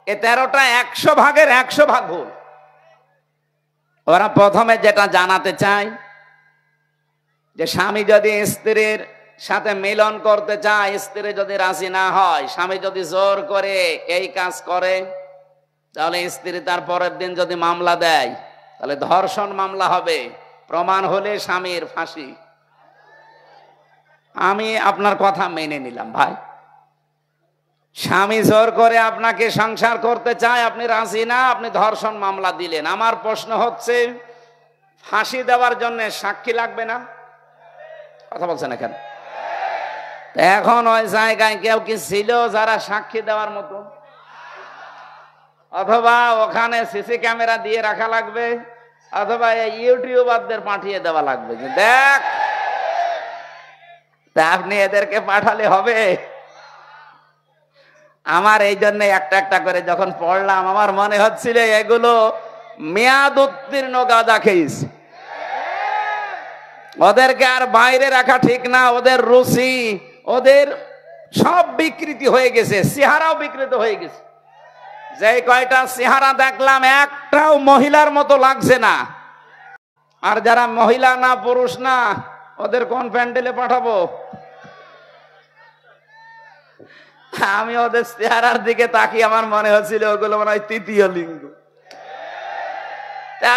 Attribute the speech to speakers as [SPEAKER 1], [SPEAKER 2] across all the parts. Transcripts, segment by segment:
[SPEAKER 1] এ 13টা 100 ভাগের 100 ভাগ ভুল। ওরা প্রথমে যেটা জানাতে চায় যে স্বামী যদি স্ত্রীর সাথে মিলন করতে চায়, স্ত্রী যদি রাজি না হয়, স্বামী যদি জোর করে এই কাজ করে, তাহলে স্ত্রী তার পরের দিন যদি মামলা দেয় তাহলে ধর্ষণ মামলা হবে, প্রমাণ হলে স্বামীর ফাঁসি। আমি আপনার কথা মেনে নিলাম ভাই, স্বামী জোর করে আপনাকে সংসার করতে চায়, আপনি রাজি না, আপনি ধর্ষণ মামলা দিলেন। আমার প্রশ্ন হচ্ছে, ফাঁসি দেওয়ার জন্য সাক্ষী লাগবে না? কথা বলছেন না কেন? এখন ওই জায়গায় কেউ কি ছিল যারা সাক্ষী দেওয়ার মতো? অথবা ওখানে সিসি ক্যামেরা দিয়ে রাখা লাগবে, অথবা ইউটিউবারদের পাঠিয়ে দেওয়া লাগবে যে দেখ। তা আপনি এদেরকে পাঠালে হবে? আমার এই জন্য একটা একটা করে যখন পড়লাম, আমার মনে হচ্ছিল এগুলো মেয়াদ উত্তীর্ণ গাঁজা খেয়েছে। ওদেরকে আর বাইরে রাখা ঠিক না, ওদের রুচি, ওদের সব বিকৃতি হয়ে গেছে, চেহারাও বিকৃত হয়ে গেছে। যে কয়টা চেহারা দেখলাম একটাও মহিলার মতো লাগছে না। আর যারা মহিলা না, পুরুষ না, ওদের কোন প্যান্ডেলে পাঠাবো? আমি ওদের চেহারার দিকে তাকিয়ে আমার মনে হচ্ছিল ওগুলো মনে হয় তৃতীয় লিঙ্গ।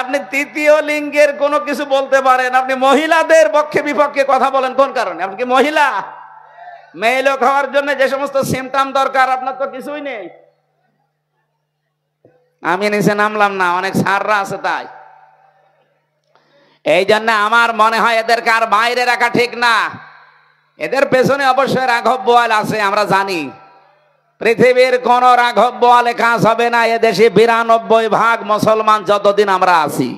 [SPEAKER 1] আপনি তৃতীয় লিঙ্গের কোনো কিছু বলতে পারেন, আপনি মহিলাদের পক্ষে বিপক্ষে কথা বলেন কোন কারণে? আপনি কি মহিলা? মেয়ে লোক হওয়ার জন্য যে সমস্ত সিমটম দরকার আপনার তো কিছুই নেই। আমি নিচে নামলাম না, অনেক সাররা আছে তাই। এই জন্য আমার মনে হয় এদেরকে আর বাইরে রাখা ঠিক না। এদের পেছনে অবশ্যই রাঘব বোয়াল আছে, আমরা জানি। পৃথিবীর কোন রাঘব বোয়ালে কাজ হবে না। এদেশে 92% মুসলমান যতদিন আমরা আছি।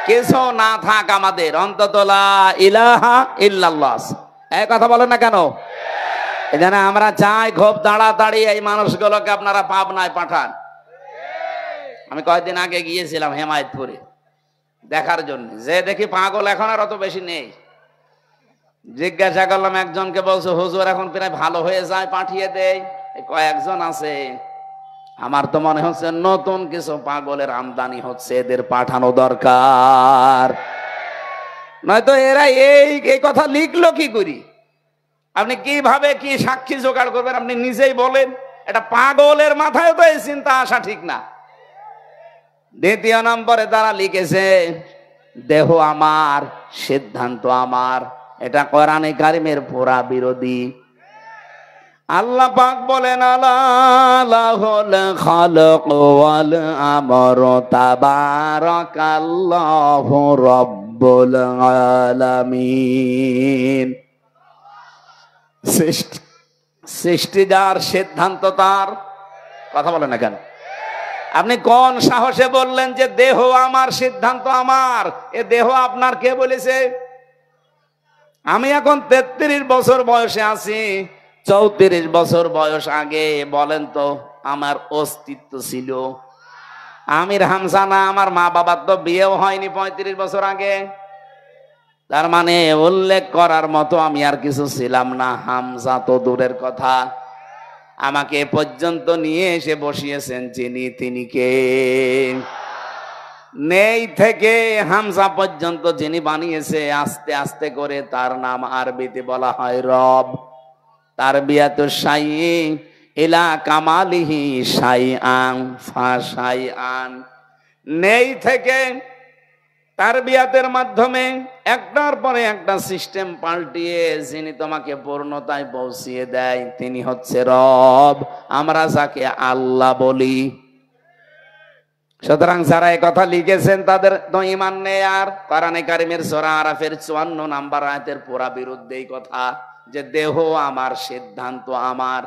[SPEAKER 1] কিছু না থাক আমাদের, অন্তত লা ইলাহা ইল্লাল্লাহ, এই কথা বলেন না কেন? এই জন্য আমরা চাই খুব তাড়াতাড়ি এই মানুষগুলোকে আপনারা পাবনায় পাঠান। আমি কয়েকদিন আগে গিয়েছিলাম হেমায়তপুরে দেখার জন্য, যে দেখি পাগল এখন আর অত বেশি নেই। জিজ্ঞাসা করলাম একজনকে, বলছে হুজুর এখন প্রায় ভালো হয়ে যায়, পাঠিয়ে দেয়। কয়েকজন আছে, আমার তো মনে হচ্ছে নতুন কিছু পাগলের আমদানি হচ্ছে, এদের পাঠানো দরকার। নয়তো এরা এই কথা লিখলো কি করি? আপনি কিভাবে কি সাক্ষী জোগাড় করবেন আপনি নিজেই বলেন। এটা পাগলের মাথায় তো এই চিন্তা আসা ঠিক না। দ্বিতীয় নম্বরে তারা লিখেছে দেহ আমার, সিদ্ধান্ত আমার। এটা কোরআনে কারিমের পুরা বিরোধী। আল্লাহ পাক বলেন আলাহুল খালক ওয়াল আমর তাবারাকাল্লাহু রাব্বুল আলামিন। সৃষ্টি যার, সিদ্ধান্ত তার। কথা বলেন না কেন? আপনি কোন সাহসে বললেন যে দেহ আমার, সিদ্ধান্ত আমার? এ দেহ আপনার কে বলেছে? আমি এখন 33 বছর বয়সে আছি, 34 বছর বয়স আগে বলেন তো আমার অস্তিত্ব ছিল? আমির হামজা না, আমার মা বাবার তো বিয়েও হয়নি 35 বছর আগে। তার মানে উল্লেখ করার মতো আমি আর কিছু ছিলাম না। হামজা তো দূরের কথা, আমাকে পর্যন্ত নিয়ে এসে বসিয়েছেন যিনি, তিনি কে? নেই থেকে হামজা পর্যন্ত যিনি বানিয়েছে আস্তে আস্তে করে, তার নাম আরবিতে বলা হয় রব। তার বিয়াতু শাই ইলা কামালিহি শাইআন ফাশাইআন। নেই থেকে তার বিয়াতের মাধ্যমে একটার পরে একটা সিস্টেম পাল্টিয়ে যিনি তোমাকে পূর্ণতায় পৌঁছিয়ে দেয়, তিনি হচ্ছে রব, আমরা যাকে আল্লাহ বলি। সুতরাং যারা এই কথা লিখেছেন তাদের তো ঈমান নেই। আর কোরআনে কারিমের সূরা আরাফের 54 নম্বর আয়াতের পুরা বিরুদ্ধে এই কথা যে দেহ আমার, সিদ্ধান্ত আমার।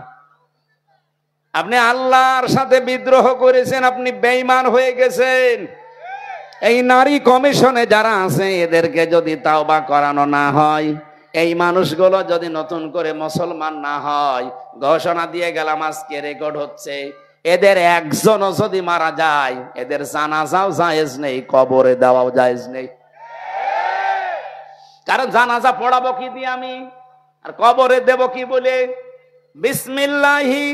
[SPEAKER 1] আপনি আল্লাহর সাথে বিদ্রোহ করেছেন, আপনি বেঈমান হয়ে গেছেন। এই নারী কমিশনে যারা আছে এদেরকে যদি তাওবা করানো না হয়, এই মানুষগুলো যদি নতুন করে মুসলমান না হয়, ঘোষণা দিয়ে গেলাম আজকে রেকর্ড হচ্ছে, এদের একজনও যদি মারা যায় এদের জানাজাও জায়েজ নেই, কবরে দেওয়াও জায়েজ নেই। কারণ জানাজা পড়াবো কি দিয়ে আমি, আর কবরে দেব কি বলে? বিসমিল্লাহি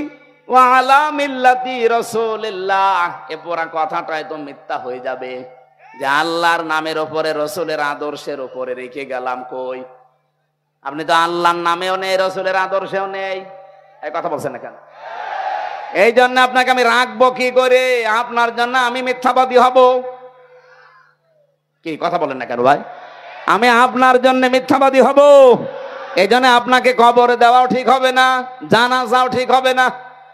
[SPEAKER 1] ওয়া আলা মিল্লাতি রাসূলিল্লাহ, এ পুরা কথাটাই তো মিথ্যা হয়ে যাবে যে আল্লাহর নামের উপরে রসুলের আদর্শের উপরে রেখে গেলাম। কই, আপনি তো আল্লাহর নামেও নেই, রসুলের আদর্শেও নেই, এই কথা বলছেন না কেন? এই জন্য আপনাকে আমি রাখবো কি করে? আপনার জন্য আমি মিথ্যাবাদী হব? কি কথা বলেন না কেন ভাই? আমি আপনার জন্য মিথ্যাবাদী হব? এই জন্য আপনাকে কবরে দেওয়াও ঠিক হবে না, জানাজাও ঠিক হবে না।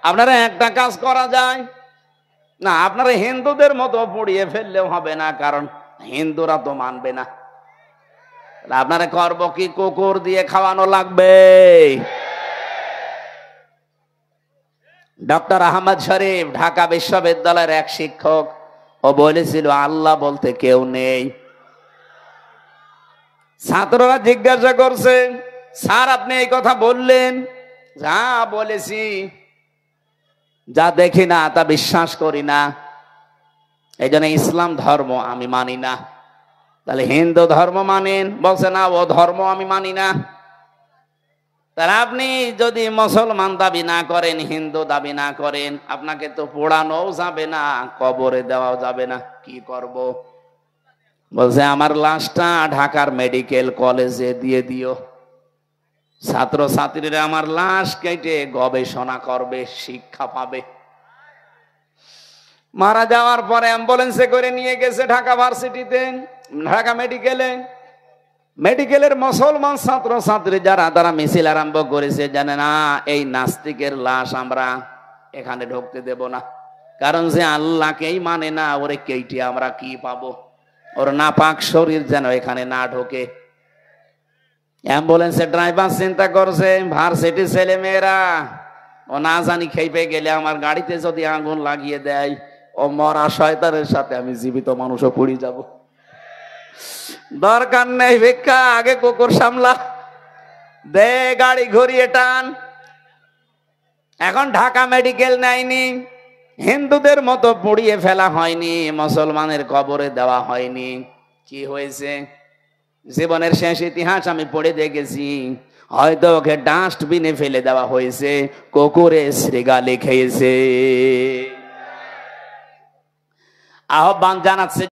[SPEAKER 1] আপনারা একটা কাজ করা যায় না, আপনারা হিন্দুদের মতো পুড়িয়ে ফেললেও হবে না, কারণ হিন্দুরা তো মানবে না। আপনারা করবো কি? কুকুর দিয়ে খাওয়ানো লাগবে। ডক্টর আহমদ শরীফ ঢাকা বিশ্ববিদ্যালয়ের এক শিক্ষক, ও বলেছিল আল্লাহ বলতে কেউ নেই। ছাত্ররা জিজ্ঞাসা করছে, স্যার আপনি এই কথা বললেন? যা বলেছি, যা দেখি না তা বিশ্বাস করি না, এই জন্য ইসলাম ধর্ম আমি মানি না। তাহলে হিন্দু ধর্ম মানেন? বলছে না, ও ধর্ম আমি মানি না। তাহলে আপনি যদি মুসলমান দাবি না করেন, হিন্দু দাবি না করেন, আপনাকে তো পোড়ানোও যাবে না, কবরে দেওয়াও যাবে না, কি করব? বলছে আমার লাশটা ঢাকার মেডিকেল কলেজে দিয়ে দিও, ছাত্র ছাত্রীরা আমার লাশ কেটে গবেষণা করবে, শিক্ষা পাবে। মারা যাওয়ার পরে অ্যাম্বুলেন্সে করে নিয়ে গেছে ঢাকা ভার্সিটিতে, ঢাকা মেডিকেলে। মেডিকেলের মুসলমান ছাত্র ছাত্রী যারা, তারা মিছিল আরম্ভ করেছে, জানে না এই নাস্তিকের লাশ আমরা এখানে ঢুকতে দেব না, কারণ যে আল্লাহকেই মানে না, ওরে কেটে আমরা কি পাবো? ওর নাপাক শরীর যেন এখানে না ঢোকে। অ্যাম্বুলেন্সের ড্রাইভার চিন্তা করছে, ভার্সিটির ছেলে মেয়েরা, ও না জানি খেপে গেলে আমার গাড়িতে যদি আগুন লাগিয়ে দেয়, ও মরা শয়তানের সাথে আমি জীবিত মানুষও পড়ে যাব। দরকার নেই ভিক্ষা, আগে কুকুর সামলা, দে গাড়ি ঘুরিয়ে টান। এখন ঢাকা মেডিকেল নেয়নি, হিন্দুদের মতো পুড়িয়ে ফেলা হয়নি, মুসলমানের কবরে দেওয়া হয়নি। কি হয়েছে? জীবনের শেষ ইতিহাস আমি পড়ে দেখেছি, হয়তো ওকে ডাস্টবিনে ফেলে দেওয়া হয়েছে, কুকুরে শ্রীগালি খেয়েছে। আহ্বান জানাচ্ছে,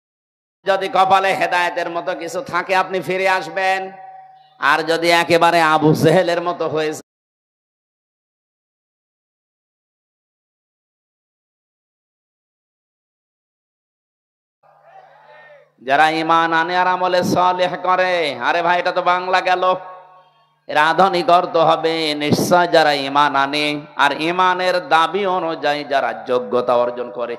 [SPEAKER 1] যদি কপালে হেদায়েতের মতো কিছু থাকে আপনি ফিরে আসবেন, আর যদি একেবারে আবু জেহেলের মতো হয়েছে, যারা ঈমান আনে আর আমলে সালেহ করে, আরে ভাই এটা তো বাংলা গেল, এর আধুনিক অর্থ হবে নিশ্চয় যারা ঈমান আনে আর ঈমানের দাবি অনুযায়ী যারা যোগ্যতা অর্জন করে।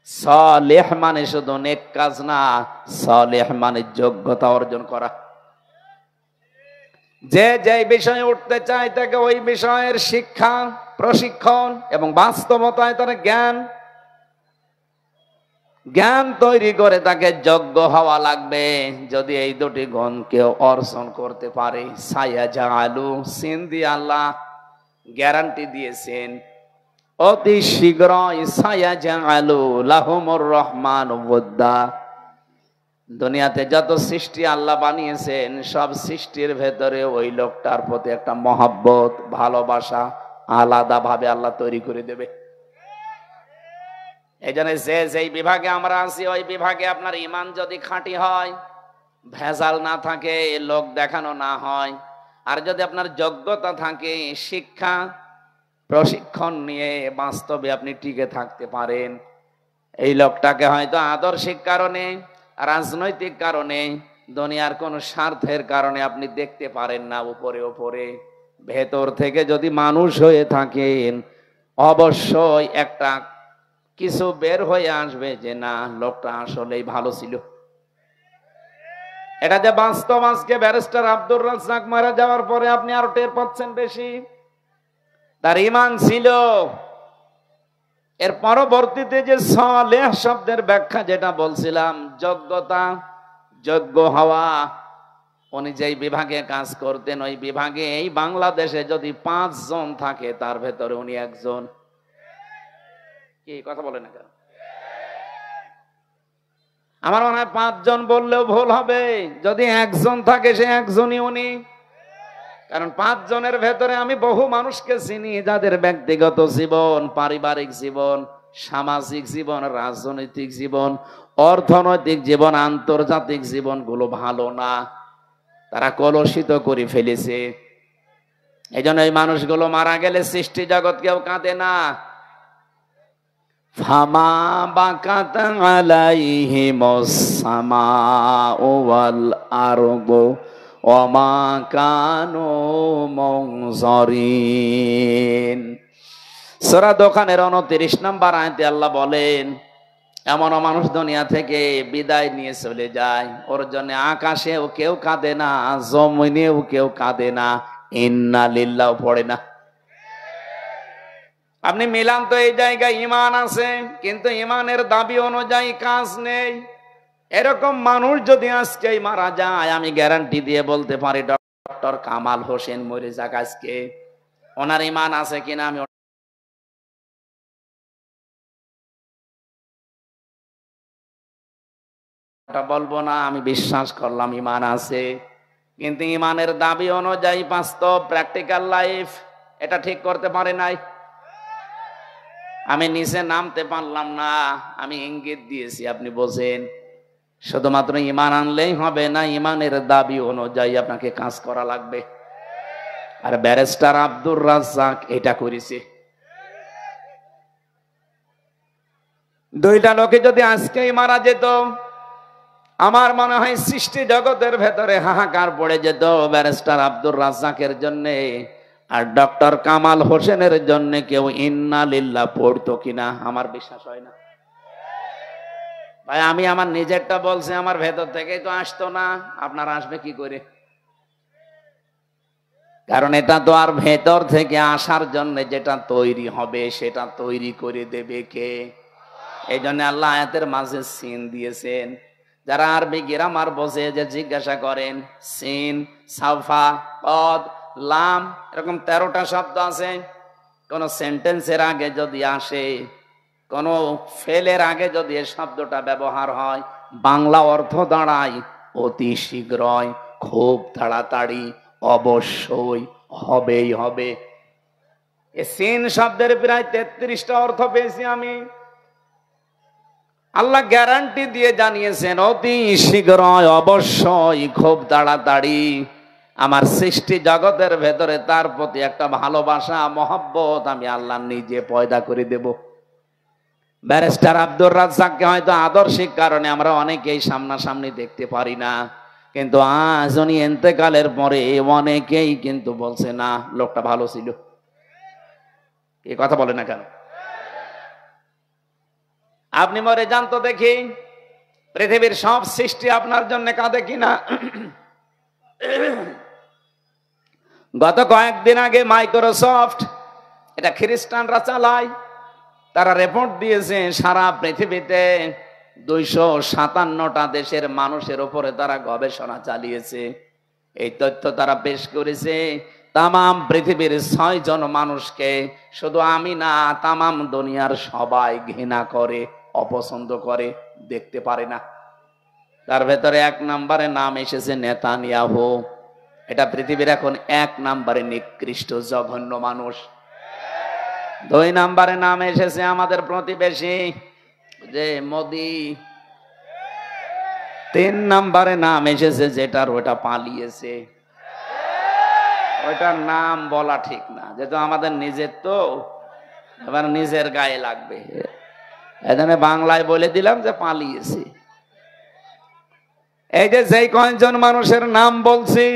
[SPEAKER 1] সালেহ মানে শুধু নেক কাজ না, সালেহ মানে যোগ্যতা অর্জন করা। যে যে বিষয়ে উঠতে চায় তাকে ওই বিষয়ের শিক্ষা, প্রশিক্ষণ এবং বাস্তবতায় তার জ্ঞান তৈরি করে তাকে যোগ্য হওয়া লাগবে। যদি এই দুটি গুণ কেউ অর্জন করতে পারে, সায়াজালু সিন্দি আল্লাহ গ্যারান্টি দিয়েছেন, অতি শীঘ্রই সায়াজালু লাহুমুর রহমান ওয়াদ্দা। দুনিয়াতে যত সৃষ্টি আল্লাহ বানিয়েছেন, সব সৃষ্টির ভেতরে ওই লোকটার প্রতি একটা মহব্বত, ভালোবাসা আলাদা ভাবে আল্লাহ তৈরি করে দেবে। এই জন্য যেই বিভাগে আমরা আছি, ওই বিভাগে আপনার ঈমান যদি খাঁটি হয়, ভেজাল না থাকে, লোক দেখানো না হয়, আর যদি আপনার যোগ্যতা থাকে, শিক্ষা প্রশিক্ষণ নিয়ে বাস্তবে আপনি টিকে থাকতে পারেন, এই লোকটাকে হয়তো আদর্শিক কারণে, রাজনৈতিক কারণে, দুনিয়ার কোন স্বার্থের কারণে আপনি দেখতে পারেন না উপরে উপরে, ভেতর থেকে যদি মানুষ হয়ে থাকেন, অবশ্যই একটা কিছু বের হয়ে আসবে যে না, লোকটা আসলেই ভালো ছিল। এটা যে বাস্তব, আজকে ব্যারিস্টার আব্দুর রাজ্জাক মারা যাওয়ার পরে আপনি আরো টের পাচ্ছেন বেশি। তার ঈমান ছিল। এর পরবর্তীতে যে সালেহ শব্দের ব্যাখ্যা যেটা বলছিলাম, যোগ্যতা, যোগ্য হওয়া, উনি যেই বিভাগে কাজ করতেন, ওই বিভাগে এই বাংলাদেশে যদি 5 জন থাকে, তার ভেতরে উনি একজন। কি কথা বলে না কেন? আমার মনে হয় 5 জন বললেও ভুল হবে। যদি একজন থাকে, সে একজনই উনি। কারণ 5 জনের ভেতরে আমি বহু মানুষকে চিনি যাদের ব্যক্তিগত জীবন, পারিবারিক জীবন, সামাজিক জীবন, রাজনৈতিক জীবন, অর্থনৈতিক জীবন, আন্তর্জাতিক জীবনগুলো ভালো না, তারা কলুষিত করে ফেলেছে। এই জন্য এই মানুষগুলো মারা গেলে সৃষ্টি জগৎ কেউ কাঁদে না। ফামা বাকাত আলাইহিমুস সামাউ ওয়াল আরদু ওমা কানু মুনজারিন। সূরা দোকানের 29 নম্বর আয়াতে আল্লাহ বলেন, এমন মানুষ দুনিয়া থেকে বিদায় নিয়ে চলে যায়, ওর জন্য আকাশেও কেউ কাঁদে না, জমিনেও কেউ কাঁদে না, ইন্না লিল্লাহ পড়ে না। আপনি মিলান তো এই জায়গায় ইমান আছে, কিন্তু ইমানের দাবি অনুযায়ী কাজ নেই। এরকম মানুষ যদি আজকে মারা যায়, আমি গ্যারান্টি দিয়ে বলতে পারি ডক্টর কামাল হোসেন মরে যাক আজকে, ওনার ইমান আছে কিনা আমি বলবো না, আমি বিশ্বাস করলাম ইমান আছে। কিন্তু ইমানের দাবি অনুযায়ী বাস্তব প্র্যাকটিক্যাল লাইফ এটা ঠিক করতে পারে নাই। আমি নিচে নামতে পারলাম না, আমি ইঙ্গিত দিয়েছি, আপনি বোঝেন। শুধুমাত্র ইমান আনলেই হবে না, ইমানের দাবি অনুযায়ী আপনাকে কাজ করা লাগবে। আর ব্যারিস্টার আব্দুর রাজ্জাক এটা করেছে। দুইটা লোকে যদি আজকেই মারা যেত, আমার মনে হয় সৃষ্টি জগতের ভেতরে হাহাকার পড়ে যেত ব্যারিস্টার আব্দুর রাজ্জাকের জন্য, আর ডক্টর কামাল হোসেনের জন্য কেউ ইন্না লিল্লাহ পড়তো কিনা আমার বিশ্বাস হয় না। ভাই আমি আমার নিজেরটা বলছি, আমার ভেতর থেকেই তো আসতো না, আপনার আসবে কি করে? কারণ এটা তো আর ভেতর থেকে আসার জন্য যেটা তৈরি হবে সেটা তৈরি করে দেবে কে? এই জন্য আল্লাহ আয়াতের মাঝে সিন দিয়েছেন। যারা আরবি গ্রামার বোঝে যে জিজ্ঞাসা করেন, সিন, সাফা, কদ, লাম, এরকম 13টা শব্দ আছে। কোন সেন্টেন্সের আগে যদি আসে, কোন ফেলের আগে যদি এই শব্দটা ব্যবহার হয়, বাংলা অর্থ দাঁড়ায় অতি শীঘ্রই, খুব তাড়াতাড়ি, অবশ্যই, হবেই হবে। এই সিন শব্দের প্রায় 33টা অর্থ পেয়েছি আমি। আল্লাহ গ্যারান্টি দিয়ে জানিয়েছেন অতি শীঘ্রই, অবশ্যই, খুব তাড়াতাড়ি আমার সৃষ্টি জগতের ভেতরে তার প্রতি একটা ভালোবাসা, মহব্বত আমি আল্লাহ নিজে পয়দা করে দেব। ব্যারিস্টার আব্দুর রাজ্জাককে হয়তো আদর্শিক কারণে আমরা অনেকেই সামনাসামনি দেখতে পারি না, কিন্তু আজ উনি ইন্তেকালের পরে অনেকেই কিন্তু বলছে না লোকটা ভালো ছিল। এই কথা বলে না কেন? আপনি মরে যান তো দেখি পৃথিবীর সব সৃষ্টি আপনার জন্য কাঁদে কিনা। গত কয়েকদিন আগে মাইক্রোসফট, এটা খ্রিস্টানরা চালায়, তারা রিপোর্ট দিয়েছে সারা পৃথিবীতে 257টা দেশের মানুষের উপরে তারা গবেষণা চালিয়েছে। এই তথ্য তারা পেশ করেছে। তামাম পৃথিবীর 6 জন মানুষকে, শুধু আমি না, তামাম দুনিয়ার সবাই ঘৃণা করে, অপছন্দ করে, দেখতে পারে না। তার ভেতরে 1 নম্বরে নাম এসেছে নেতানিয়াহু। এটা পৃথিবীর এখন 1 নম্বরে নিকৃষ্ট জঘন্য মানুষ। 2 নম্বরে নাম এসেছে আমাদের প্রতিবেশী যে মোদি। 3 নম্বরে নাম এসেছে যেটার ওটা পালিয়েছে, ওইটার নাম বলা ঠিক না, যেহেতু আমাদের নিজের, তো এবার নিজের গায়ে লাগবে, এজন্য বাংলায় বলে দিলাম যে পালিয়েছে। এই যে যেই কয়েকজন মানুষের নাম বলছি,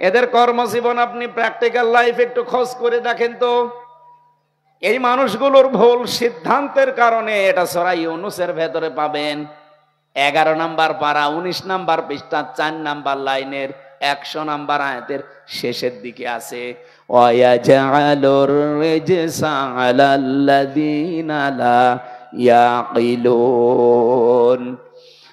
[SPEAKER 1] এদের কর্মজীবন আপনি প্র্যাকটিক্যাল লাইফ একটু খোঁজ করে দেখেন তো। এই মানুষগুলোর ভুল সিদ্ধান্তের কারণে এটা সূরা ইউনূসের ভেতরে পাবেন। 11 নম্বর পারা 19 নম্বর পৃষ্ঠা 4 নম্বর লাইনের 100 নম্বর আয়াতের শেষের দিকে আছে, ওয়ায়াজআলুর রিজসা আলাল্লাযীনা লা ইয়াকিলুন।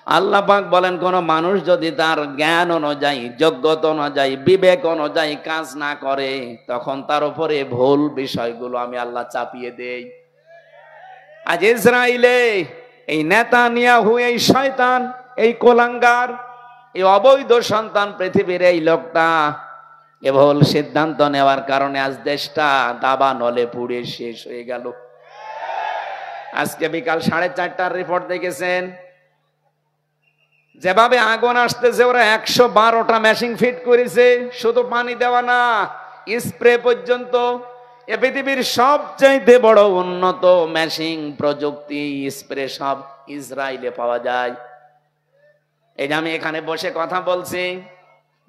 [SPEAKER 1] আল্লাহ পাক বলেন, কোন মানুষ যদি তার জ্ঞান অনুযায়ী, যোগ্যতা অনুযায়ী, বিবেক অনুযায়ী কাজ না করে, তখন তার উপরে ভুল বিষয়গুলো আমি আল্লাহ চাপিয়ে দেই। আজ ইসরায়েলে এই নেতানিয়াহু, এই শয়তান, এই কোলাঙ্গার, এই অবৈধ সন্তান পৃথিবীর এই লোকটা এ ভুল সিদ্ধান্ত নেওয়ার কারণে আজ দেশটা দাবা নলে পুড়ে শেষ হয়ে গেল। আজকে বিকাল 4:30টার রিপোর্ট দেখেছেন, যেভাবে আগুন আসতেছে, ওরা 112টা মেশিন ফিট করেছে। শুধু পানি দেওয়া না, স্প্রে পর্যন্ত। এ পৃথিবীর সবচাইতে বড় উন্নত মেশিন প্রযুক্তি স্প্রে সব ইসরায়েলে পাওয়া যায়। এই যে আমি এখানে বসে কথা বলছি,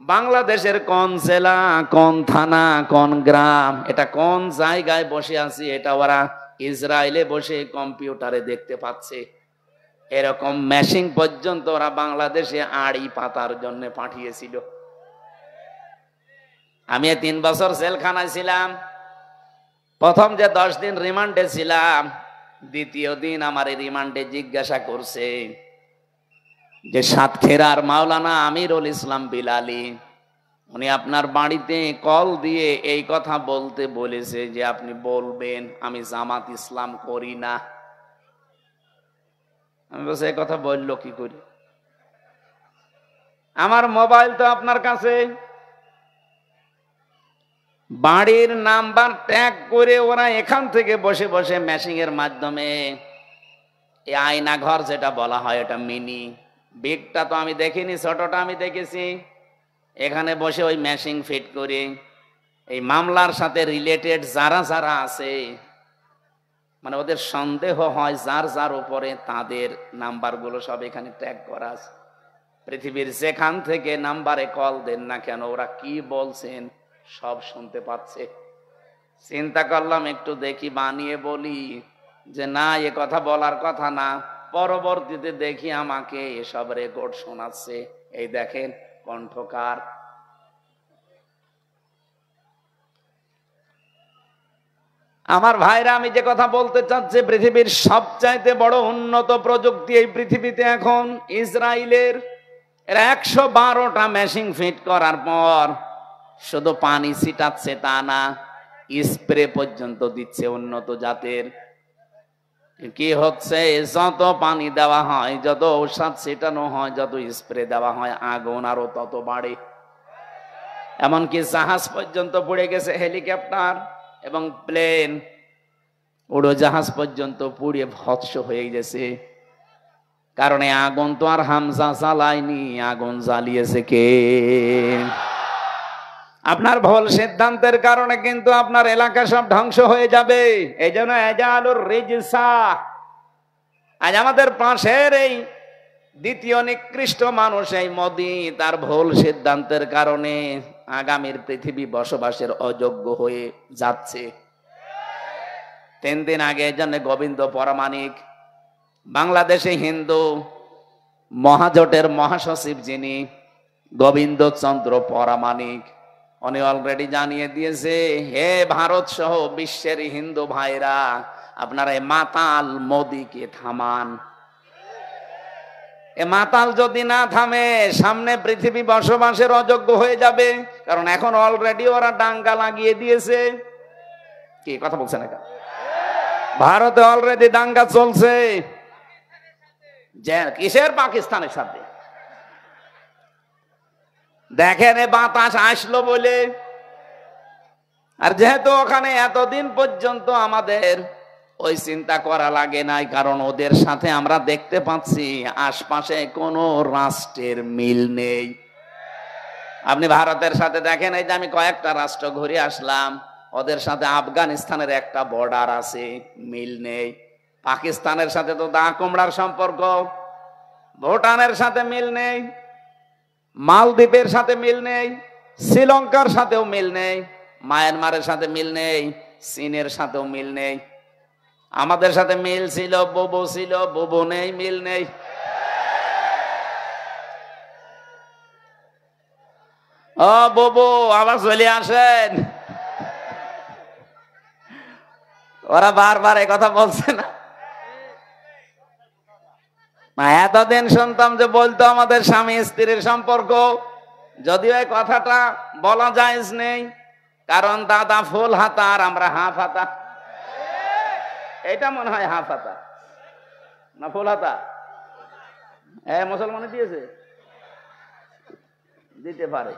[SPEAKER 1] বাংলাদেশের কোন জেলা, কোন থানা, কোন গ্রাম, এটা কোন জায়গায় বসে আছি, এটা ওরা ইসরায়েলে বসে কম্পিউটারে দেখতে পাচ্ছে। এরকম মেশিন পর্যন্ত ওরা বাংলাদেশে আড়ি পাতার জন্য পাঠিয়েছিল। আমি 3 বছর জেলখানায় ছিলাম। প্রথম যে 10 দিন রিমান্ডে ছিলাম, দ্বিতীয় দিন আমার এই রিমান্ডে জিজ্ঞাসা করছে যে সাতক্ষীরার মাওলানা আমিরুল ইসলাম বিলালী, উনি আপনার বাড়িতে কল দিয়ে এই কথা বলতে বলেছে যে আপনি বলবেন আমি জামাত ইসলাম করি না। আমি বলছি এই কথা বললো কি করি? আমার মোবাইল তো আপনার কাছে, বাড়ির নাম্বার ট্যাগ করে ওরা এখান থেকে বসে বসে মেশিনের মাধ্যমে, এই আয়না ঘর যেটা বলা হয়, এটা মিনি, বিগটা তো আমি দেখিনি, ছোটটা আমি দেখেছি। এখানে বসে ওই মেশিন ফিট করে এই মামলার সাথে রিলেটেড যারা যারা আছে, মানে ওদের সন্দেহ হয় যার যার উপরে, তাদের নাম্বারগুলো সব এখানে ট্যাগ করা আছে। পৃথিবীর যেখান থেকে নাম্বারে কল দেন না কেন, ওরা কি বলছেন সব শুনতে পাচ্ছে। চিন্তা করলাম একটু দেখি বানিয়ে বলি যে না, এ কথা বলার কথা না। পরবর্তীতে দেখি আমাকে এসব রেকর্ড শোনাচ্ছে। এই দেখেন কণ্ঠকার। আমার ভাইরা, আমি যে কথা বলতে চাচ্ছি, পৃথিবীর সবচাইতে বড় উন্নত প্রযুক্তি এই পৃথিবীতে এখন ইসরায়েলের। এরা 112টা মেশিন ফিট করার পর শুধু পানি ছিটাচ্ছে তা না, স্প্রে পর্যন্ত দিচ্ছে উন্নত জাতের। কি হচ্ছে, যত পানি দেওয়া হয়, যত ঔষধ ছিটানো হয়, যত স্প্রে দেওয়া হয়, আগুন আরো তত বাড়ে। এমনকি জাহাজ পর্যন্ত পুড়ে গেছে, হেলিকপ্টার এবং প্লেন, উড়োজাহাজ পর্যন্ত পুড়িয়ে ভস্ম হয়ে গেছে। কারণ আগুন তো আর হামজা জ্বালায়নি, আগুন জ্বালিয়েছে কে? আপনার ভুল সিদ্ধান্তের কারণে কিন্তু আপনার এলাকা সব ধ্বংস হয়ে যাবে। এই জন্য এজালুর রিজসা, আজ আমাদের পাশের এই দ্বিতীয় নিকৃষ্ট মানুষ এই মোদি, তার ভুল সিদ্ধান্তের কারণে আগামীর পৃথিবী বসবাসের অযোগ্য হয়ে যাচ্ছে। 3 দিন আগে এই জন্য গোবিন্দ পরামানিক, বাংলাদেশে হিন্দু মহাজোটের মহাসচিব যিনি গোবিন্দ চন্দ্র পরামানিক, উনি অলরেডি জানিয়ে দিয়েছে, হে ভারত সহ বিশ্বের হিন্দু ভাইরা, আপনারা এই মাতাল মোদিকে থামান। এ মাতাল যদি না থামে, সামনে পৃথিবী বসবাসের অযোগ্য হয়ে যাবে। কারণ এখন অলরেডি ওরা দাঙ্গা লাগিয়ে দিয়েছে। কি কথা বলছেন? না, ভারতে অলরেডি দাঙ্গা চলছে। কিসের? পাকিস্তানের সাথে। দেখেন, এ বাতাস আসলো বলে। আর যেহেতু ওখানে এতদিন পর্যন্ত আমাদের ওই চিন্তা করা লাগে নাই, কারণ ওদের সাথে আমরা দেখতে পাচ্ছি আশপাশে কোনো রাষ্ট্রের মিল নেই। আপনি ভারতের সাথে দেখেন, এই যে আমি কয়েকটা রাষ্ট্র ঘুরে আসলাম, ওদের সাথে আফগানিস্তানের একটা বর্ডার আছে, মিল নেই। পাকিস্তানের সাথে তো দা কুমড়ার সম্পর্ক, ভুটানের সাথে মিল নেই, মালদ্বীপের সাথে মিল নেই, শ্রীলঙ্কার সাথেও মিল নেই, মায়ানমারের সাথে মিল নেই, চীনের সাথেও মিল নেই। আমাদের সাথে মিল ছিল, বুবু ছিল, বুবু নেই, মিল নেই। ও বুবু, আবার চলে আসেন। ওরা বারবার এই কথা বলছে না? এতদিন শুনতাম যে বলতো আমাদের স্বামী স্ত্রীর সম্পর্ক, যদিও এই কথাটা বলা জায়েজ নেই, কারণ দাদা ফুল হাতা আর আমরা হাফ হাতা। এটা মনে হয় হাফ হাতা না ফুল হাতা? মুসলমানে দিয়েছে, দিতে পারে।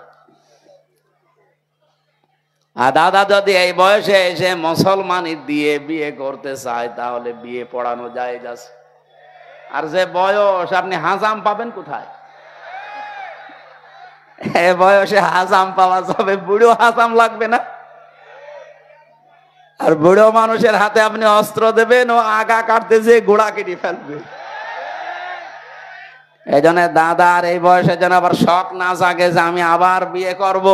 [SPEAKER 1] আর দাদা যদি এই বয়সে এসে মুসলমানি দিয়ে বিয়ে করতে চায় তাহলে বিয়ে পড়ানো যায় যাচ্ছে। আর যে বয়স, আপনি হাজাম পাবেন কোথায়? এ বয়সে হাজাম পাওয়া যাবে? বুড়ো হাজাম লাগবে না? আর বুড়ো মানুষের হাতে আপনি অস্ত্র দেবেন, ও আগা কাটতে যেয়ে গোড়া কেটে ফেলবে। এই জন্য দাদার এই বয়সে যেন আবার শখ না জাগে যে আমি আবার বিয়ে করব।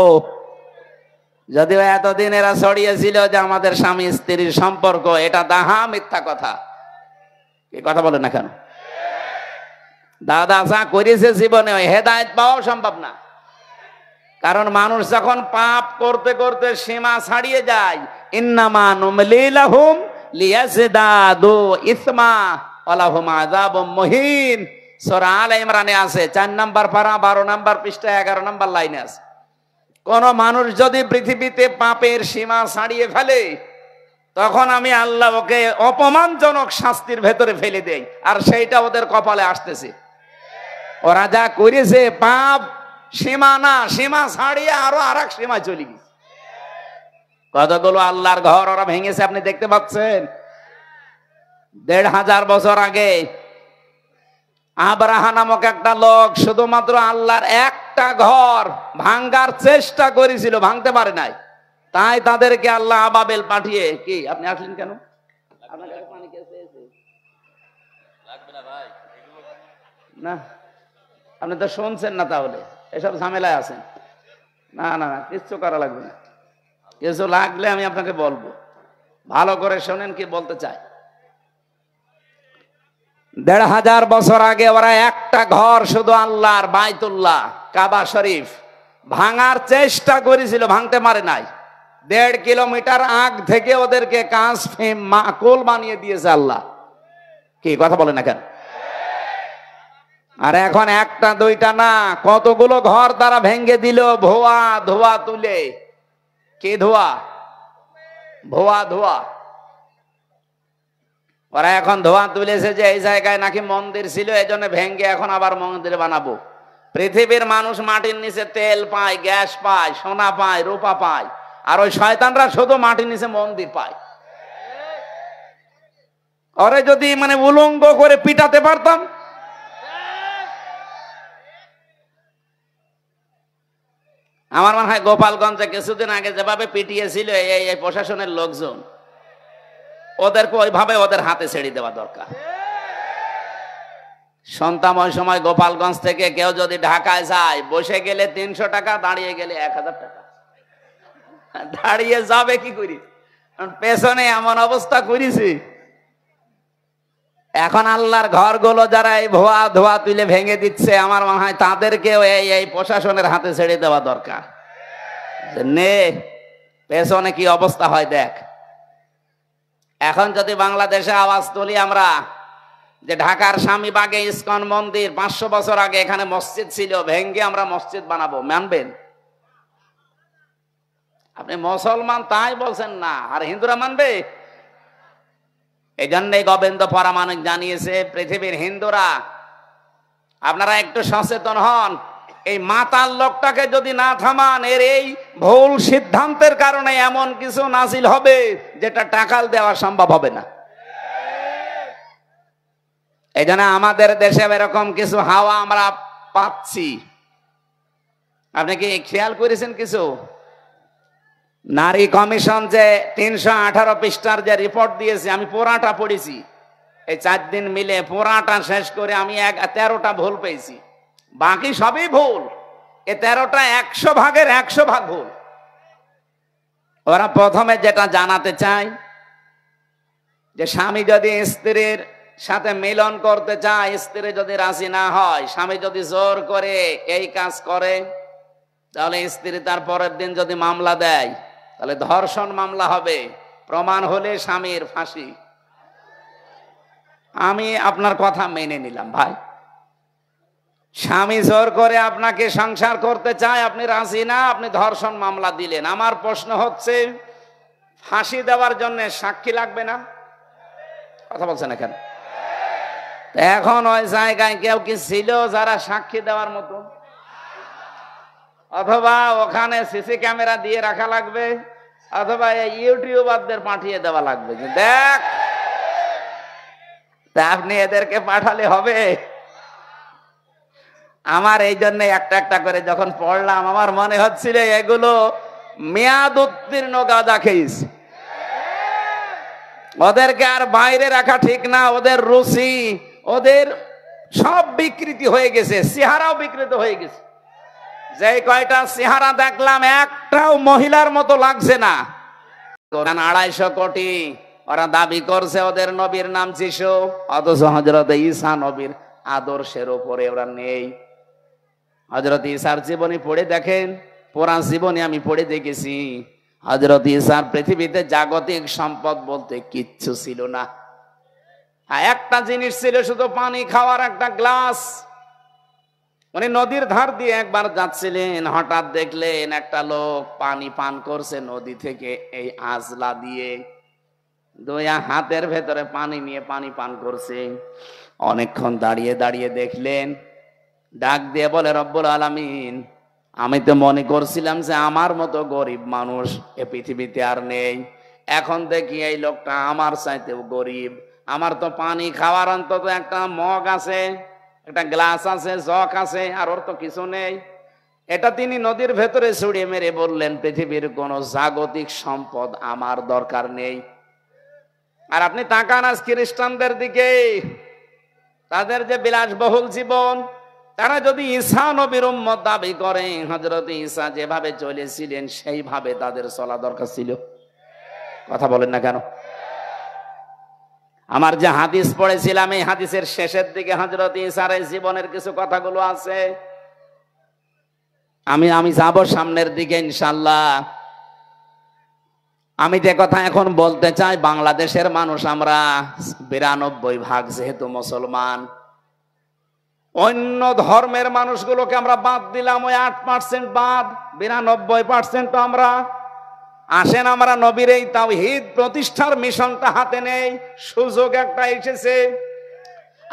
[SPEAKER 1] যদিও এতদিন এরা ছড়িয়েছিল যে আমাদের স্বামী স্ত্রীর সম্পর্ক, এটা দাহা মিথ্যা কথা। এই কথা বলে না কেন? দাদা যা করেছে জীবনে ওই হেদায়েত পাওয়াও সম্ভব না। কারণ মানুষ যখন পাপ করতে করতে সীমা ছাড়িয়ে যায়, ইন্নামা নুমলি লাহুম লিয়াজদাদু ইসমা ওয়া লাহুম আযাবুম মুহিন, সূরা আলে ইমরানে আছে, 4 নম্বর পারা 12 নম্বর পৃষ্ঠা 11 নম্বর লাইনে আছে। কোন মানুষ যদি পৃথিবীতে পাপের সীমা ছাড়িয়ে ফেলে, তখন আমি আল্লাহ ওকে অপমানজনক শাস্তির ভেতরে ফেলে দেই, আর সেইটা ওদের কপালে আসতেছে। ওরা যা করেছে পাপ সীমা না, সীমা ছাড়িয়ে আরো আরেক সীমায় চলে গেছে। কতগুলো আল্লাহর ঘর ওরা ভেঙেছে আপনি দেখতে পাচ্ছেন। 1500 বছর আগে আব্রাহা নামক একটা লোক শুধুমাত্র আল্লাহর একটা ঘর ভাঙ্গার চেষ্টা করেছিল, ভাঙতে পারে নাই। তাই তাদেরকে আল্লাহ আবাবেল পাঠিয়ে, কি আপনি আসলেন কেন? না, আপনি তো শুনছেন না, তাহলে এসব ঝামেলায় আছেন। না না না, কিচ্ছু করা লাগবে না। কিছু লাগলে আমি আপনাকে বলবো, ভালো করে শোনেন কি বলতে চাই। 1500 বছর আগে ওরা একটা ঘর শুধু আল্লাহর বাইতুল্লাহ কাবা শরীফ ভাঙার চেষ্টা করেছিল, ভাঙতে পারে নাই। 1.5 কিলোমিটার আগ থেকে ওদেরকে কাঁচ মাকুল বানিয়ে দিয়েছে আল্লাহ। কি কথা বলে না কেন? আর এখন একটা দুইটা না, কতগুলো ঘর তারা ভেঙে দিল ভুয়া ধোয়া তুলে। কি ধোয়া? ভুয়া ধোয়া। ওরা এখন ধোয়া তুলেছে যে এই জায়গায় নাকি মন্দির ছিল, এই জন্য ভেঙে এখন আবার মন্দির বানাবো। পৃথিবীর মানুষ মাটির নিচে তেল পায়, গ্যাস পায়, সোনা পায়, রূপা পায়, আর ওই শয়তানরা শুধু মাটির নিচে মন্দির পায়। ওরে যদি মানে উলঙ্গ করে পিটাতে পারতাম। আমার মনে হয় গোপালগঞ্জে কিছুদিন আগে যেভাবে পিটিয়েছিল এই প্রশাসনের লোকজন, ওদেরকে ওইভাবে ওদের হাতে ছেড়ে দেওয়া দরকার। সন্তান ওই সময় গোপালগঞ্জ থেকে কেউ যদি ঢাকায় যায়, বসে গেলে 300 টাকা, দাঁড়িয়ে গেলে 1000 টাকা। দাঁড়িয়ে যাবে কি করি, পেছনে এমন অবস্থা করেছি। এখন আল্লাহর ঘরগুলো যারা এই ভুয়া ধোয়া তুলে ভেঙে দিচ্ছে, আমার মনে হয় তাদেরকেও এই প্রশাসনের হাতে ছেড়ে দেওয়া দরকার। নে পেছনে কি অবস্থা হয় দেখ। এখন যদি বাংলাদেশে আওয়াজ তুলি আমরা যে ঢাকার স্বামীবাগে ইসকন মন্দির 500 বছর আগে এখানে মসজিদ ছিল, ভেঙ্গে আমরা মসজিদ বানাবো, মানবেন? আপনি মুসলমান তাই বলছেন না, আর হিন্দুরা মানবে? এই জন্যই গোবিন্দ পরামানিক জানিয়েছে, পৃথিবীর হিন্দুরা আপনারা একটু সচেতন হন। এই মাতাল লোকটাকে যদি না থামান, এর এই ভুল সিদ্ধান্তের কারণে এমন কিছু নাজিল হবে যেটা টাকাল দেওয়া সম্ভব হবে না। এই জন্য আমাদের দেশে এরকম কিছু হাওয়া আমরা পাচ্ছি। আপনি কি খেয়াল করেছেন কিছু? নারী কমিশন যে 318 পৃষ্ঠার যে রিপোর্ট দিয়েছে, আমি পুরাটা পড়েছি। এই 4 দিন মিলে পুরাটা শেষ করে আমি 13টা ভুল পেয়েছি, বাকি সবই ভুল। এই 13টা 100 ভাগের 100 ভাগ ভুল। ওরা প্রথমে যেটা জানাতে চায় যে স্বামী যদি স্ত্রীর সাথে মিলন করতে চায়, স্ত্রী যদি রাজি না হয়, স্বামী যদি জোর করে এই কাজ করে, তাহলে স্ত্রী তার পরের দিন যদি মামলা দেয়, তাহলে ধর্ষণ মামলা হবে, প্রমাণ হলে স্বামীর ফাঁসি। আমি আপনার কথা মেনে নিলাম ভাই, স্বামী জোর করে আপনাকে সংসার করতে চায়, আপনি রাজি না, আপনি ধর্ষণ মামলা দিলেন। আমার প্রশ্ন হচ্ছে, ফাঁসি দেওয়ার জন্য সাক্ষী লাগবে না? কথা বলছেন না কেন? এখন ওই জায়গায় কেউ কি ছিল যারা সাক্ষী দেওয়ার মতো? অথবা ওখানে সিসি ক্যামেরা দিয়ে রাখা লাগবে, অথবা ইউটিউবারদের পাঠিয়ে দেওয়া লাগবে যে দেখ, তা আপনি এদেরকে পাঠালে হবে? আমার এই জন্য একটা একটা করে যখন পড়লাম আমার মনে হচ্ছিল এগুলো মেয়াদ উত্তীর্ণ গাঁজা খেয়েছে, ওদেরকে আর বাইরে রাখা ঠিক না। ওদের রুচি, ওদের সব বিকৃতি হয়ে গেছে, চেহারাও বিকৃত হয়ে গেছে। যে কয়টা চেহারা দেখলাম একটাও মহিলার মতো লাগছে না। 250 কোটি ওরা দাবি করছে ওদের নবীর নাম যিশু, অথচ হযরত ঈসা নবীর আদর্শের উপরে ওরা নেই। হযরত ঈসার জীবনী পড়ে দেখেন, পুরা জীবনী আমি পড়ে দেখেছি। হযরত ঈসার পৃথিবীতে জাগতিক সম্পদ বলতে কিচ্ছু ছিল না। একটা জিনিস ছিল, শুধু পানি খাওয়ার একটা গ্লাস। উনি নদীর ধার দিয়ে একবার যাচ্ছিলেন, হঠাৎ দেখলেন একটা লোক পানি পান করছে নদী থেকে এই আজলা দিয়ে, দুই হাতের ভেতরে পানি নিয়ে পানি পান করছে। অনেকক্ষণ দাঁড়িয়ে দাঁড়িয়ে দেখলেন, ডাক দিয়ে বলে, রব্বুল আলামিন, আমি তো মনে করছিলাম যে আমার মতো গরিব মানুষ এ পৃথিবীতে আর নেই, এখন দেখি এই লোকটা আমার চাইতেও গরিব। আমার তো পানি খাওয়ার অন্তত একটা মগ আছে, একটা গ্লাস আছে, জগ আছে, আর ওর তো কিছু নেই। এটা তিনি নদীর ভেতরে ছুড়ে মেরে বললেন, পৃথিবীর কোন জাগতিক সম্পদ আমার দরকার নেই। আর আপনি তাকান আজ খ্রিস্টানদের দিকে, তাদের যে বিলাসবহুল জীবন, তারা যদি ঈসা নবীর উম্মত দাবি করে, হযরত ঈসা যেভাবে চলেছিলেন সেইভাবে তাদের চলা দরকার ছিল। কথা বলেন না কেন? আমার যে হাদিস পড়েছিলাম, এই হাদিসের শেষের দিকে হযরত ঈসার এই জীবনের কিছু কথাগুলো আছে। আমি যাব সামনের দিকে ইনশাআল্লাহ। আমি যে কথা এখন বলতে চাই, বাংলাদেশের মানুষ আমরা 92% যেহেতু মুসলমান, অন্য ধর্মের মানুষগুলোকে আমরা বাদ দিলাম, ওই 8% বাদ, 92% তো আমরা। আসেন আমরা নবীর এই তাওহীদ প্রতিষ্ঠার মিশনটা হাতে নেই, সুযোগ একটা এসেছে।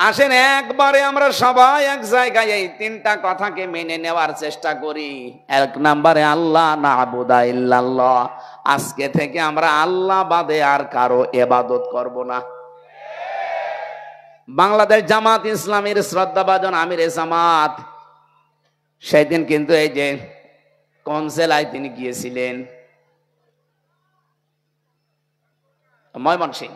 [SPEAKER 1] আসেন একবারে আমরা সবাই এক জায়গায় এই 3টা কথাকে মেনে নেওয়ার চেষ্টা করি। 1 নম্বরে, আল্লাহ না'বুদা ইল্লাল্লাহ, আজকে থেকে আমরা আল্লাহ বাদে আর কারো ইবাদত করব না। বাংলাদেশ জামাত ইসলামীর শ্রদ্ধাভাজন আমিরে জামাত সেদিন কিন্তু এই যে কোন জেলায় তিনি গিয়েছিলেন, ময়মনসিংহ।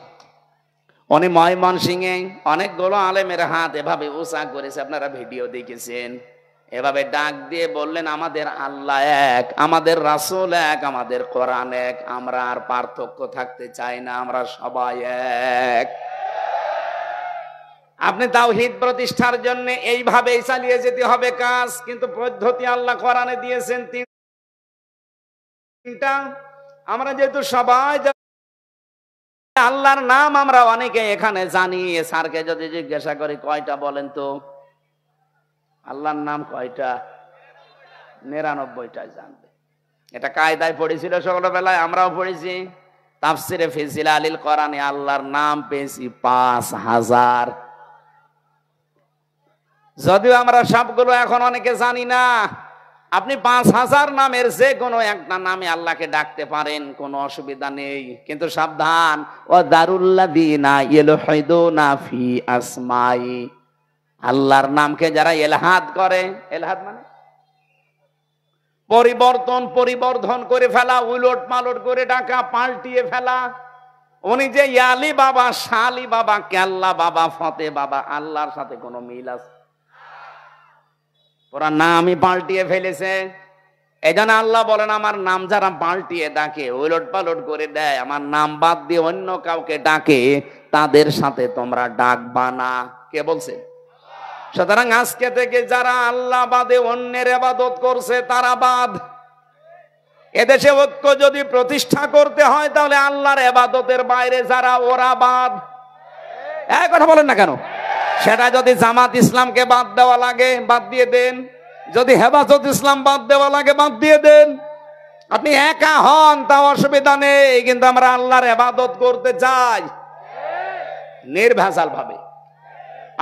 [SPEAKER 1] উনি ময়মনসিংহে অনেকগুলো আলেমের হাত এভাবে উঁচা করেছে, আপনারা ভিডিও দেখেছেন। এভাবে ডাক দিয়ে বললেন, আমাদের আল্লাহ এক, আমাদের রাসূল এক, আমাদের কোরআন এক, আমরা আর পার্থক্য থাকতে চাই না, আমরা সবাই এক। আপনি তাওহীদ প্রতিষ্ঠার জন্য এইভাবেই চালিয়ে যেতে হবে কাজ, কিন্তু পদ্ধতি আল্লাহ কোরআনে দিয়েছেন 3টা। আমরা যেহেতু সবাই আল্লাহর নাম আমরা অনেকে এখানে জানি, স্যারকে যদি জিজ্ঞাসা করি কয়টা বলেন তো, আল্লাহর নাম কয়টা? 99টা জানবে। এটা কায়দায় পড়েছিল ছোটবেলায়, আমরাও পড়েছি। তাফসিরে ফি জিলালিল কোরআনে আল্লাহর নাম পেয়েছি 5000। যদিও আমরা সবগুলো এখন অনেকে জানি না। আপনি 5000 নামের যে কোনো একটা নামে আল্লাহকে ডাকতে পারেন, কোনো অসুবিধা নেই। কিন্তু সাবধান, ও দারুল্লাযিনা ইলহাদুনা ফি আসমাই, আল্লাহর নামকে যারা ইলহাদ করে, ইলহাদ মানে পরিবর্ধন করে ফেলা, উলট পালট করে ডাকা, পাল্টিয়ে ফেলা। উনি যে ইয়ালি বাবা, শালি বাবা, কেল্লা বাবা, ফতে বাবা, আল্লাহর সাথে কোনো মিল আছে? ওরা নামই পাল্টিয়ে ফেলেছে। এই জন্য আল্লাহ বলেন, আমার নাম যারা পাল্টিয়ে ডাকে, উলট পালট করে দেয়, আমার নাম বাদ দিয়ে অন্য কাউকে ডাকে, তাদের সাথে তোমরা ডাকবা না। কে বলছে? সুতরাং আজকে থেকে যারা আল্লাহ বাদে অন্যের ইবাদত করছে তারা বাদ। এদেশে ঐক্য যদি প্রতিষ্ঠা করতে হয়, তাহলে আল্লাহর ইবাদতের বাইরে যারা, ওরা বাদ। এই কথা বলেন না কেন? সেটা যদি জামাত ইসলামকে বাদ দেওয়া লাগে, বাদ দিয়ে দেন। যদি হেফাজত ইসলাম বাদ দেওয়া লাগে, বাদ দিয়ে দেন। আপনি একা হন তাও অসুবিধা নেই, কিন্তু আমরা আল্লাহর ইবাদত করতে চাই নির্ভেজাল ভাবে।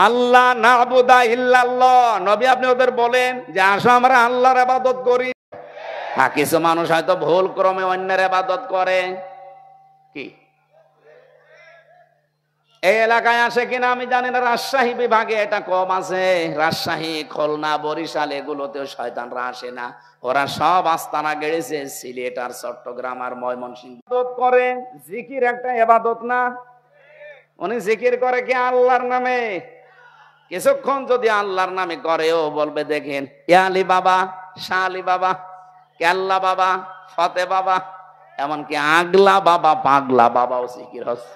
[SPEAKER 1] আল্লাহ না'বুদা ইল্লাল্লাহ, নবী আপনি ওদের বলেন যে আসো আমরা আল্লাহর ইবাদত করি। হ্যাঁ, কিছু মানুষ হয়তো ভুল ক্রমে অন্যের ইবাদত করে। কি এই এলাকায় আসে কিনা আমি জানি না, রাজশাহী বিভাগে এটা কম আছে। রাজশাহী, খুলনা, বরিশাল এগুলোতেও শয়তানরা আসে না। ওরা সব আস্তানা গেড়েছে সিলেট আর চট্টগ্রাম আর ময়মনসিংহ। ইবাদত করে, জিকির একটা ইবাদত না? উনি জিকির করে কি আল্লাহর নামে? কিছুক্ষণ যদি আল্লাহর নামে করেও বলবে দেখেন ইয়া আলী বাবা, শাহ আলী বাবা, কেল্লা বাবা, ফতে বাবা, এমনকি আগলা বাবা, পাগলা বাবাও জিকির হচ্ছে।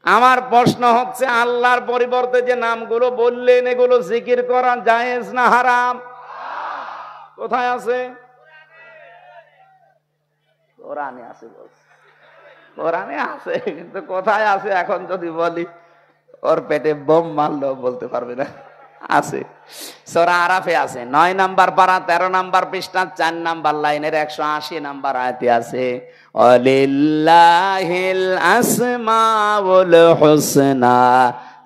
[SPEAKER 1] আমার প্রশ্ন হচ্ছে, আল্লাহর পরিবর্তে যে নামগুলো বললেন এগুলো জিকির করা জায়েজ না হারাম? কোথায় আছে? কোরআনে আছে বলছে। কোরআনে আছে, কিন্তু কোথায় আছে এখন যদি বলি ওর পেটে বোম মারলেও বলতে পারবে না। আছে, সূরা আরাফে আছে, 9 নাম্বার পারা 13 নাম্বার পৃষ্ঠা 4 নাম্বার লাইনের 180 নাম্বার আয়াতে আছে, ওয়ালিল্লাহিল আসমাউল হুসনা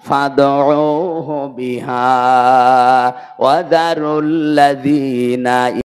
[SPEAKER 1] ফাদউহু বিহা ওয়া দারুল লাযিনা